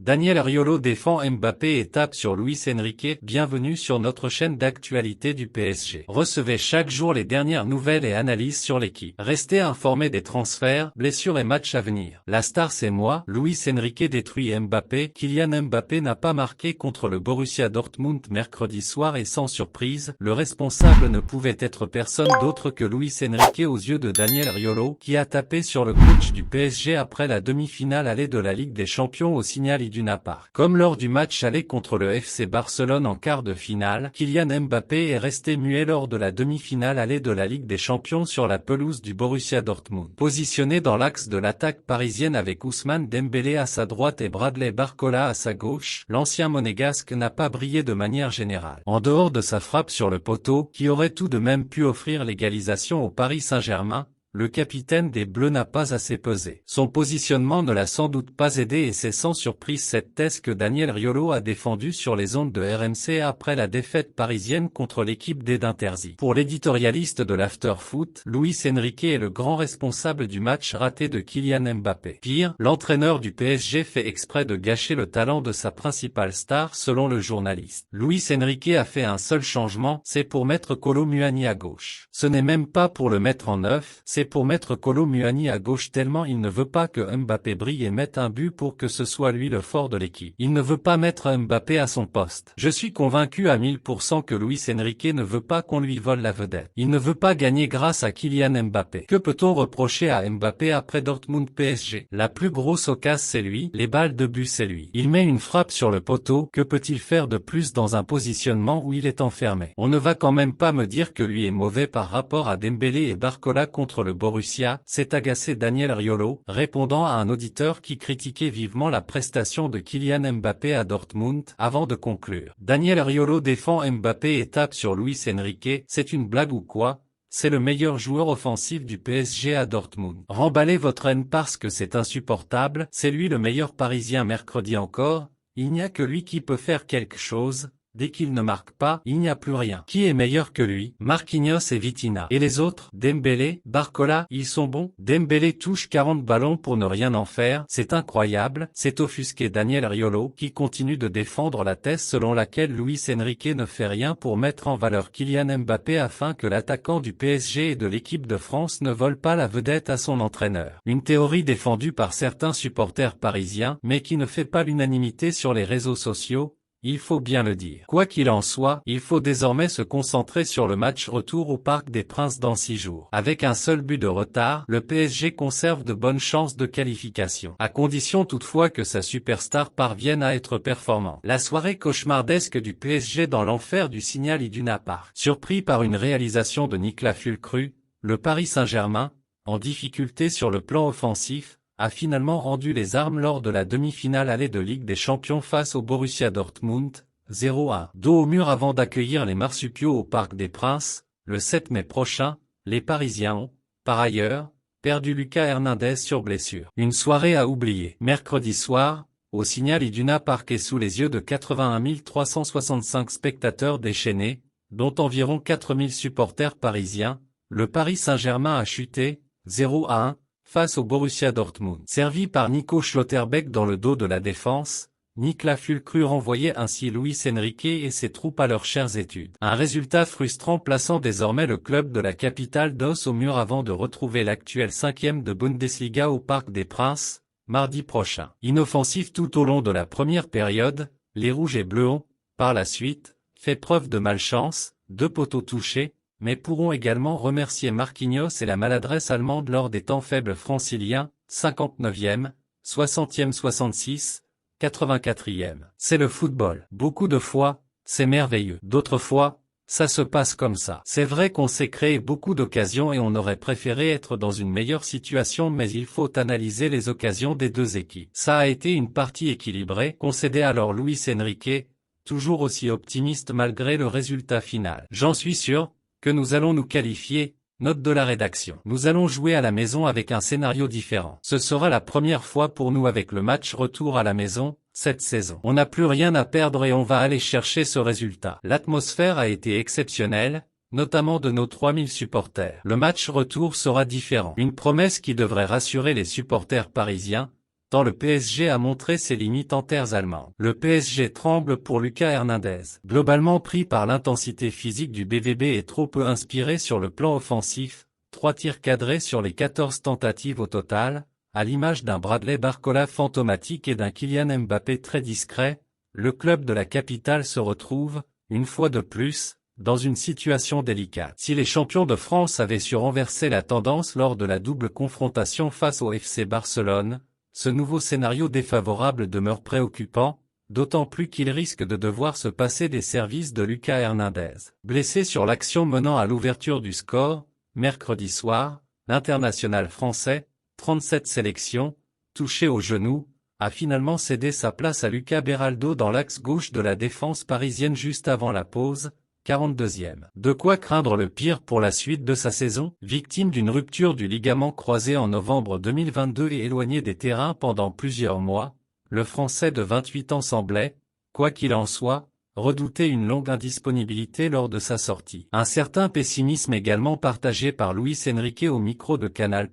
Daniel Riolo défend Mbappé et tape sur Luis Enrique. Bienvenue sur notre chaîne d'actualité du PSG. Recevez chaque jour les dernières nouvelles et analyses sur l'équipe. Restez informés des transferts, blessures et matchs à venir. La star c'est moi, Luis Enrique détruit Mbappé. Kylian Mbappé n'a pas marqué contre le Borussia Dortmund mercredi soir et sans surprise, le responsable ne pouvait être personne d'autre que Luis Enrique aux yeux de Daniel Riolo, qui a tapé sur le coach du PSG après la demi-finale aller de la Ligue des Champions au Signal Iduna Park. Comme lors du match aller contre le FC Barcelone en quart de finale, Kylian Mbappé est resté muet lors de la demi-finale aller de la Ligue des Champions sur la pelouse du Borussia Dortmund. Positionné dans l'axe de l'attaque parisienne avec Ousmane Dembélé à sa droite et Bradley Barcola à sa gauche, l'ancien monégasque n'a pas brillé de manière générale. En dehors de sa frappe sur le poteau, qui aurait tout de même pu offrir l'égalisation au Paris Saint-Germain, le capitaine des Bleus n'a pas assez pesé. Son positionnement ne l'a sans doute pas aidé et c'est sans surprise cette thèse que Daniel Riolo a défendue sur les ondes de RMC après la défaite parisienne contre l'équipe d'Edin Terzic. Pour l'éditorialiste de l'Afterfoot, Luis Enrique est le grand responsable du match raté de Kylian Mbappé. Pire, l'entraîneur du PSG fait exprès de gâcher le talent de sa principale star selon le journaliste. Luis Enrique a fait un seul changement, c'est pour mettre Kolo Muani à gauche. Ce n'est même pas pour le mettre en neuf, c'est pour mettre Kolo Muani à gauche tellement il ne veut pas que Mbappé brille et mette un but pour que ce soit lui le fort de l'équipe. Il ne veut pas mettre Mbappé à son poste. Je suis convaincu à 1000% que Luis Enrique ne veut pas qu'on lui vole la vedette. Il ne veut pas gagner grâce à Kylian Mbappé. Que peut-on reprocher à Mbappé après Dortmund PSG? La plus grosse occasion c'est lui, les balles de but c'est lui. Il met une frappe sur le poteau, que peut-il faire de plus dans un positionnement où il est enfermé? On ne va quand même pas me dire que lui est mauvais par rapport à Dembélé et Barcola contre le Borussia, s'est agacé Daniel Riolo, répondant à un auditeur qui critiquait vivement la prestation de Kylian Mbappé à Dortmund, avant de conclure. Daniel Riolo défend Mbappé et tape sur Luis Enrique, c'est une blague ou quoi? C'est le meilleur joueur offensif du PSG à Dortmund. Remballez votre haine parce que c'est insupportable, c'est lui le meilleur parisien mercredi encore, il n'y a que lui qui peut faire quelque chose. Dès qu'il ne marque pas, il n'y a plus rien. Qui est meilleur que lui? Marquinhos et Vitinha. Et les autres? Dembélé, Barcola, ils sont bons? Dembélé touche 40 ballons pour ne rien en faire, c'est incroyable, c'est offusqué Daniel Riolo, qui continue de défendre la thèse selon laquelle Luis Enrique ne fait rien pour mettre en valeur Kylian Mbappé afin que l'attaquant du PSG et de l'équipe de France ne vole pas la vedette à son entraîneur. Une théorie défendue par certains supporters parisiens, mais qui ne fait pas l'unanimité sur les réseaux sociaux. Il faut bien le dire. Quoi qu'il en soit, il faut désormais se concentrer sur le match retour au Parc des Princes dans 6 jours. Avec un seul but de retard, le PSG conserve de bonnes chances de qualification, à condition toutefois que sa superstar parvienne à être performante. La soirée cauchemardesque du PSG dans l'enfer du Signal Iduna Park. Surpris par une réalisation de Niklas Füllkrug, le Paris Saint-Germain, en difficulté sur le plan offensif, a finalement rendu les armes lors de la demi-finale aller de Ligue des Champions face au Borussia Dortmund, 0-1. Dos au mur avant d'accueillir les marsupiaux au Parc des Princes, le 7 mai prochain, les Parisiens ont, par ailleurs, perdu Lucas Hernandez sur blessure. Une soirée à oublier. Mercredi soir, au Signal Iduna Park et sous les yeux de 81 365 spectateurs déchaînés, dont environ 4000 supporters parisiens, le Paris Saint-Germain a chuté, 0-1, face au Borussia Dortmund. Servi par Nico Schlotterbeck dans le dos de la défense, Niklas Füllkrug renvoyait ainsi Luis Enrique et ses troupes à leurs chères études. Un résultat frustrant plaçant désormais le club de la capitale d'os au mur avant de retrouver l'actuel 5e de Bundesliga au Parc des Princes, mardi prochain. Inoffensifs tout au long de la première période, les Rouges et Bleus ont, par la suite, fait preuve de malchance, 2 poteaux touchés, mais pourront également remercier Marquinhos et la maladresse allemande lors des temps faibles franciliens, 59e, 60e 66, 84e. C'est le football. Beaucoup de fois, c'est merveilleux. D'autres fois, ça se passe comme ça. C'est vrai qu'on s'est créé beaucoup d'occasions et on aurait préféré être dans une meilleure situation mais il faut analyser les occasions des deux équipes. Ça a été une partie équilibrée, concédait alors Luis Enrique, toujours aussi optimiste malgré le résultat final. J'en suis sûr, que nous allons nous qualifier, note de la rédaction. Nous allons jouer à la maison avec un scénario différent. Ce sera la première fois pour nous avec le match retour à la maison, cette saison. On n'a plus rien à perdre et on va aller chercher ce résultat. L'atmosphère a été exceptionnelle, notamment de nos 3000 supporters. Le match retour sera différent. Une promesse qui devrait rassurer les supporters parisiens, tant le PSG a montré ses limites en terres allemandes. Le PSG tremble pour Lucas Hernandez. Globalement pris par l'intensité physique du BVB et trop peu inspiré sur le plan offensif, 3 tirs cadrés sur les 14 tentatives au total, à l'image d'un Bradley Barcola fantomatique et d'un Kylian Mbappé très discret, le club de la capitale se retrouve, une fois de plus, dans une situation délicate. Si les champions de France avaient su renverser la tendance lors de la double confrontation face au FC Barcelone, ce nouveau scénario défavorable demeure préoccupant, d'autant plus qu'il risque de devoir se passer des services de Lucas Hernandez. Blessé sur l'action menant à l'ouverture du score, mercredi soir, l'international français, 37 sélections, touché au genou, a finalement cédé sa place à Lucas Beraldo dans l'axe gauche de la défense parisienne juste avant la pause, 42e. De quoi craindre le pire pour la suite de sa saison? Victime d'une rupture du ligament croisé en novembre 2022 et éloigné des terrains pendant plusieurs mois, le Français de 28 ans semblait, quoi qu'il en soit, redouter une longue indisponibilité lors de sa sortie. Un certain pessimisme également partagé par Luis Enrique au micro de Canal+,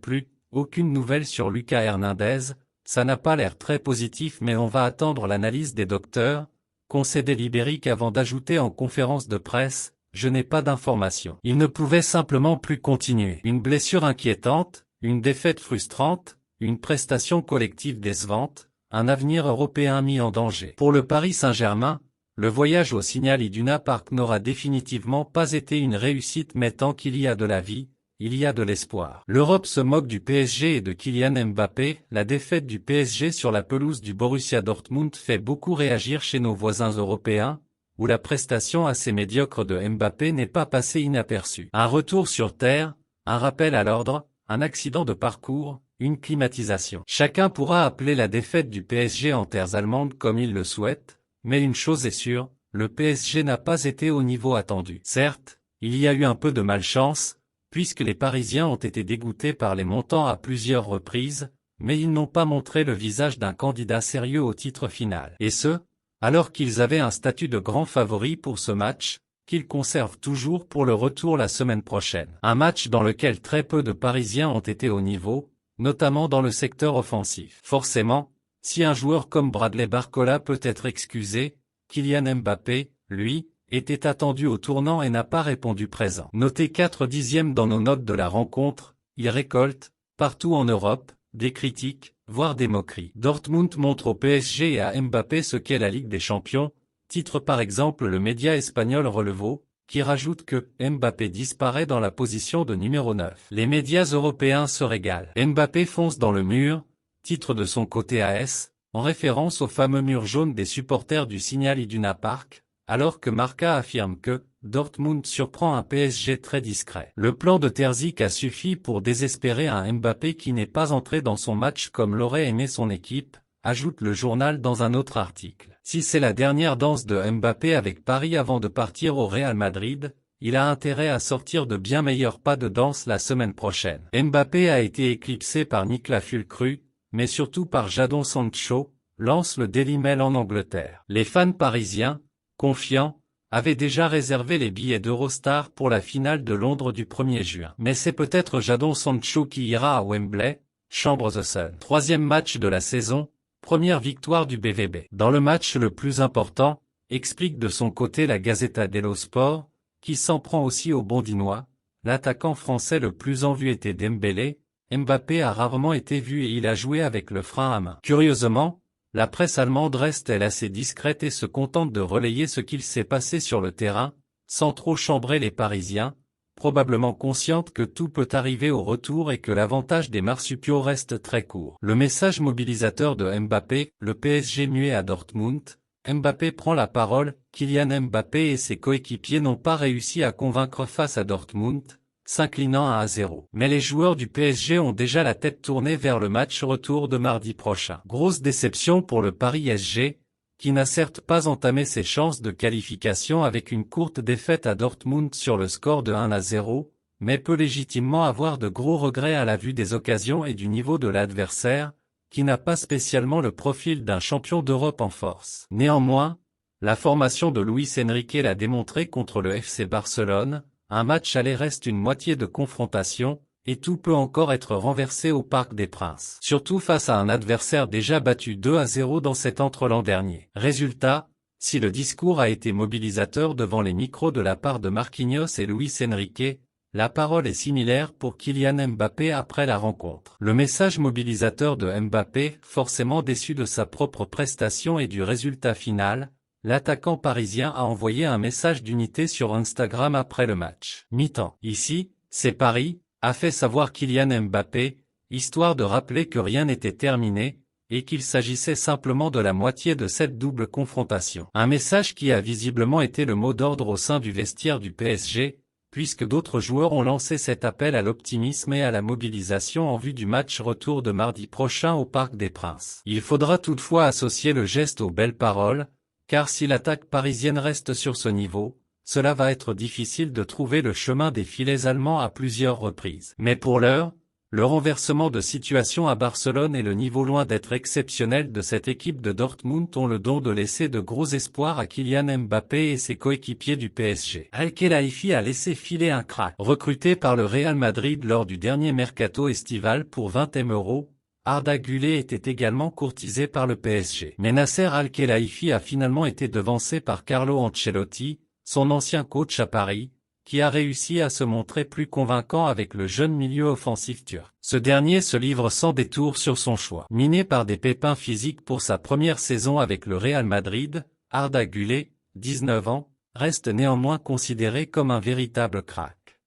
aucune nouvelle sur Lucas Hernandez, ça n'a pas l'air très positif mais on va attendre l'analyse des docteurs, concédé l'Ibérique avant d'ajouter en conférence de presse, je n'ai pas d'informations. Il ne pouvait simplement plus continuer. Une blessure inquiétante, une défaite frustrante, une prestation collective décevante, un avenir européen mis en danger. Pour le Paris Saint-Germain, le voyage au Signal Iduna Park n'aura définitivement pas été une réussite mais tant qu'il y a de la vie, il y a de l'espoir. L'Europe se moque du PSG et de Kylian Mbappé, la défaite du PSG sur la pelouse du Borussia Dortmund fait beaucoup réagir chez nos voisins européens, où la prestation assez médiocre de Mbappé n'est pas passée inaperçue. Un retour sur terre, un rappel à l'ordre, un accident de parcours, une climatisation. Chacun pourra appeler la défaite du PSG en terres allemandes comme il le souhaite, mais une chose est sûre, le PSG n'a pas été au niveau attendu. Certes, il y a eu un peu de malchance, puisque les Parisiens ont été dégoûtés par les montants à plusieurs reprises, mais ils n'ont pas montré le visage d'un candidat sérieux au titre final. Et ce, alors qu'ils avaient un statut de grand favori pour ce match, qu'ils conservent toujours pour le retour la semaine prochaine. Un match dans lequel très peu de Parisiens ont été au niveau, notamment dans le secteur offensif. Forcément, si un joueur comme Bradley Barcola peut être excusé, Kylian Mbappé, lui, était attendu au tournant et n'a pas répondu présent. Noté 4/10 dans nos notes de la rencontre, il récolte, partout en Europe, des critiques, voire des moqueries. Dortmund montre au PSG et à Mbappé ce qu'est la Ligue des Champions, titre par exemple le média espagnol Relevo, qui rajoute que Mbappé disparaît dans la position de numéro 9. Les médias européens se régalent. Mbappé fonce dans le mur, titre de son côté AS, en référence au fameux mur jaune des supporters du Signal Iduna Park, alors que Marca affirme que Dortmund surprend un PSG très discret. Le plan de Terzic a suffi pour désespérer un Mbappé qui n'est pas entré dans son match comme l'aurait aimé son équipe, ajoute le journal dans un autre article. Si c'est la dernière danse de Mbappé avec Paris avant de partir au Real Madrid, il a intérêt à sortir de bien meilleurs pas de danse la semaine prochaine. Mbappé a été éclipsé par Nicolas Fulcru, mais surtout par Jadon Sancho, lance le Daily Mail en Angleterre. Les fans parisiens, confiants, avaient déjà réservé les billets d'Eurostar pour la finale de Londres du 1er juin. Mais c'est peut-être Jadon Sancho qui ira à Wembley, chambre the Sun. 3e match de la saison, première victoire du BVB. Dans le match le plus important, explique de son côté la Gazzetta dello Sport, qui s'en prend aussi au Bondinois, l'attaquant français le plus en vue était Dembélé, Mbappé a rarement été vu et il a joué avec le frein à main. Curieusement, la presse allemande reste-elle assez discrète et se contente de relayer ce qu'il s'est passé sur le terrain, sans trop chambrer les Parisiens, probablement consciente que tout peut arriver au retour et que l'avantage des marsupiaux reste très court. Le message mobilisateur de Mbappé, le PSG muet à Dortmund, Mbappé prend la parole, Kylian Mbappé et ses coéquipiers n'ont pas réussi à convaincre face à Dortmund, s'inclinant 1-0. Mais les joueurs du PSG ont déjà la tête tournée vers le match retour de mardi prochain. Grosse déception pour le Paris SG, qui n'a certes pas entamé ses chances de qualification avec une courte défaite à Dortmund sur le score de 1-0, mais peut légitimement avoir de gros regrets à la vue des occasions et du niveau de l'adversaire, qui n'a pas spécialement le profil d'un champion d'Europe en force. Néanmoins, la formation de Luis Enrique l'a démontré contre le FC Barcelone, un match aller reste une moitié de confrontation, et tout peut encore être renversé au Parc des Princes. Surtout face à un adversaire déjà battu 2-0 dans cet entre l'an dernier. Résultat, si le discours a été mobilisateur devant les micros de la part de Marquinhos et Luis Enrique, la parole est similaire pour Kylian Mbappé après la rencontre. Le message mobilisateur de Mbappé, forcément déçu de sa propre prestation et du résultat final, l'attaquant parisien a envoyé un message d'unité sur Instagram après le match. Mi-temps. Ici, c'est Paris, a fait savoir Kylian Mbappé, histoire de rappeler que rien n'était terminé, et qu'il s'agissait simplement de la moitié de cette double confrontation. Un message qui a visiblement été le mot d'ordre au sein du vestiaire du PSG, puisque d'autres joueurs ont lancé cet appel à l'optimisme et à la mobilisation en vue du match retour de mardi prochain au Parc des Princes. Il faudra toutefois associer le geste aux belles paroles, car si l'attaque parisienne reste sur ce niveau, cela va être difficile de trouver le chemin des filets allemands à plusieurs reprises. Mais pour l'heure, le renversement de situation à Barcelone et le niveau loin d'être exceptionnel de cette équipe de Dortmund ont le don de laisser de gros espoirs à Kylian Mbappé et ses coéquipiers du PSG. Al-Khelaifi a laissé filer un crack. Recruté par le Real Madrid lors du dernier mercato estival pour 20 M €, Arda Güler était également courtisé par le PSG. Mais Nasser Al-Khelaifi a finalement été devancé par Carlo Ancelotti, son ancien coach à Paris, qui a réussi à se montrer plus convaincant avec le jeune milieu offensif turc. Ce dernier se livre sans détour sur son choix. Miné par des pépins physiques pour sa première saison avec le Real Madrid, Arda Güler, 19 ans, reste néanmoins considéré comme un véritable crack.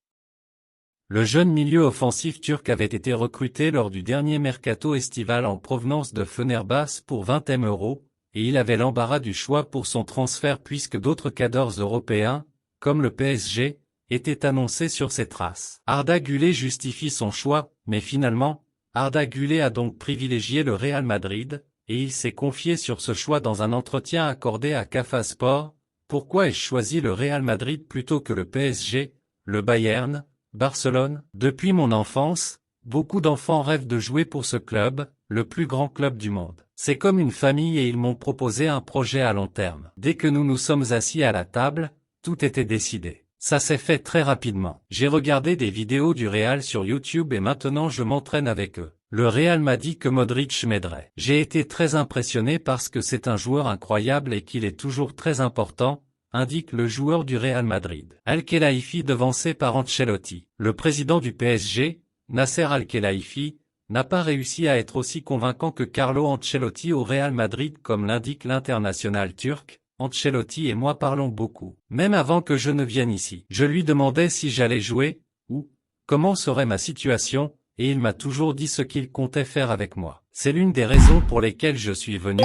Le jeune milieu offensif turc avait été recruté lors du dernier mercato estival en provenance de Fenerbahçe pour 20 M €, et il avait l'embarras du choix pour son transfert puisque d'autres cadors européens, comme le PSG, était annoncé sur ses traces. Arda Güler justifie son choix, mais finalement, Arda Güler a donc privilégié le Real Madrid, et il s'est confié sur ce choix dans un entretien accordé à Cafa Sport. Pourquoi ai-je choisi le Real Madrid plutôt que le PSG, le Bayern, Barcelone? Depuis mon enfance, beaucoup d'enfants rêvent de jouer pour ce club, le plus grand club du monde. C'est comme une famille et ils m'ont proposé un projet à long terme. Dès que nous nous sommes assis à la table, tout était décidé. Ça s'est fait très rapidement. J'ai regardé des vidéos du Real sur YouTube et maintenant je m'entraîne avec eux. Le Real m'a dit que Modric m'aiderait. J'ai été très impressionné parce que c'est un joueur incroyable et qu'il est toujours très important, indique le joueur du Real Madrid. Al-Khelaifi devancé par Ancelotti. Le président du PSG, Nasser Al-Khelaifi, n'a pas réussi à être aussi convaincant que Carlo Ancelotti au Real Madrid comme l'indique l'international turc. Ancelotti et moi parlons beaucoup. Même avant que je ne vienne ici. Je lui demandais si j'allais jouer, ou comment serait ma situation, et il m'a toujours dit ce qu'il comptait faire avec moi. C'est l'une des raisons pour lesquelles je suis venu,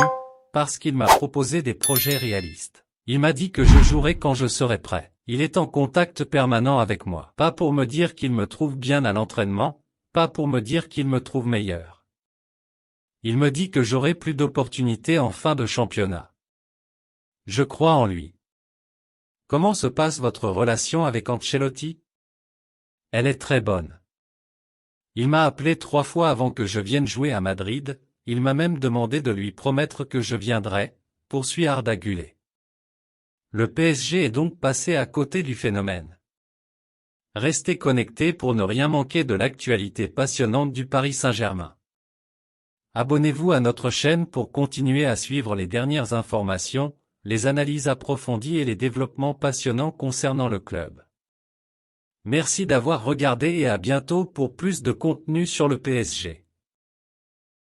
parce qu'il m'a proposé des projets réalistes. Il m'a dit que je jouerais quand je serais prêt. Il est en contact permanent avec moi. Pas pour me dire qu'il me trouve bien à l'entraînement, pas pour me dire qu'il me trouve meilleur. Il me dit que j'aurai plus d'opportunités en fin de championnat. Je crois en lui. Comment se passe votre relation avec Ancelotti? Elle est très bonne. Il m'a appelé 3 fois avant que je vienne jouer à Madrid, il m'a même demandé de lui promettre que je viendrais, poursuit Arda Güler. Le PSG est donc passé à côté du phénomène. Restez connectés pour ne rien manquer de l'actualité passionnante du Paris Saint-Germain. Abonnez-vous à notre chaîne pour continuer à suivre les dernières informations, les analyses approfondies et les développements passionnants concernant le club. Merci d'avoir regardé et à bientôt pour plus de contenu sur le PSG.